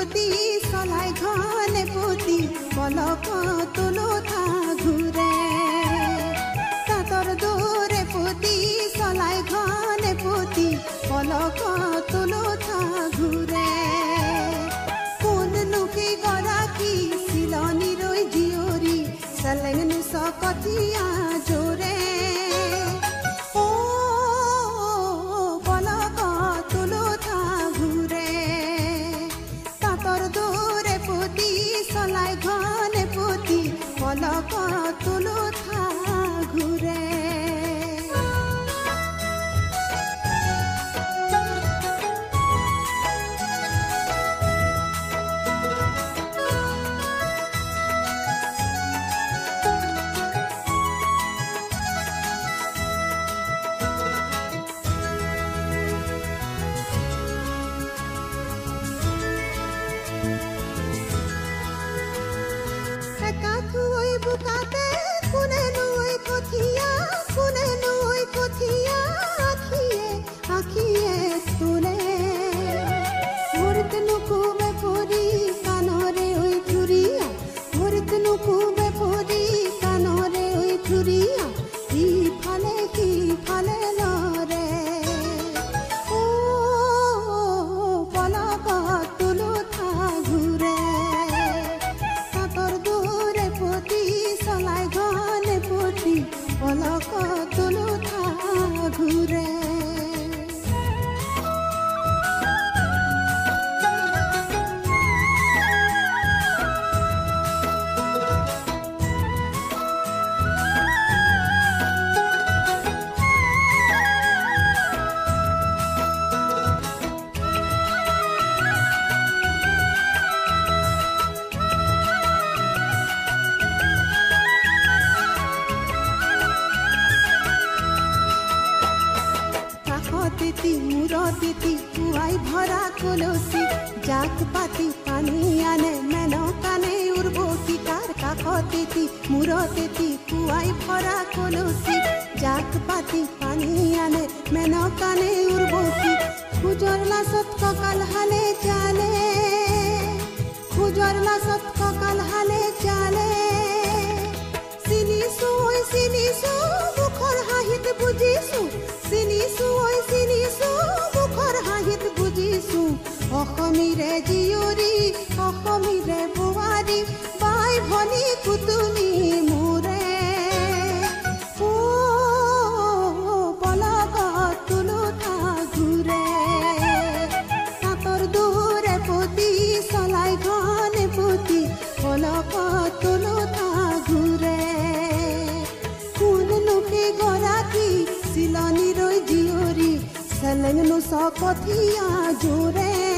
পুতি চলাই ঘনে পুতি পলক তুলো থা ঘুরে তাঁতর দূরে পুতি চলাই ঘনে পুতি পলক তুলো থা ঘুরে কোন নুকি গৰাকী চিলনি ৰৈ জিয়ৰি চেলেঙ সকথিয়া জোৰে চলাই ঘনে পুতি পলক তুলো থা ঘুরে তিতি কুয়াই ভরা কলসি জাক পাতি পানি আনে মেন কানে উর্বশী কার কাক তিতি মুর তিতি কুয়াই ভরা কলসি জাক পাতি পানি আনে মেন কানে উর্বশী খুজর লাসত ককাল হালে চালে খুজর লাসত ককাল হালে চালে চিনিছো মুখৰ হাঁহিত বুজিছো চিনিছো মুখৰ হাঁহিত বুজিছো অসমীৰে জীয়ৰী অসমীৰে বোৱাৰী বাই ভনী কুতুমী মোৰে পলক তুলো থা ঘুৰে তাঁতৰ দূৰে পুতি চলাই ঘনে পুতি পলক তুলো থা ঘুৰে কোন নুকি গৰাকী চিলনি ৰৈ জিয়ৰি চেলেঙ সকথিয়া জোৰে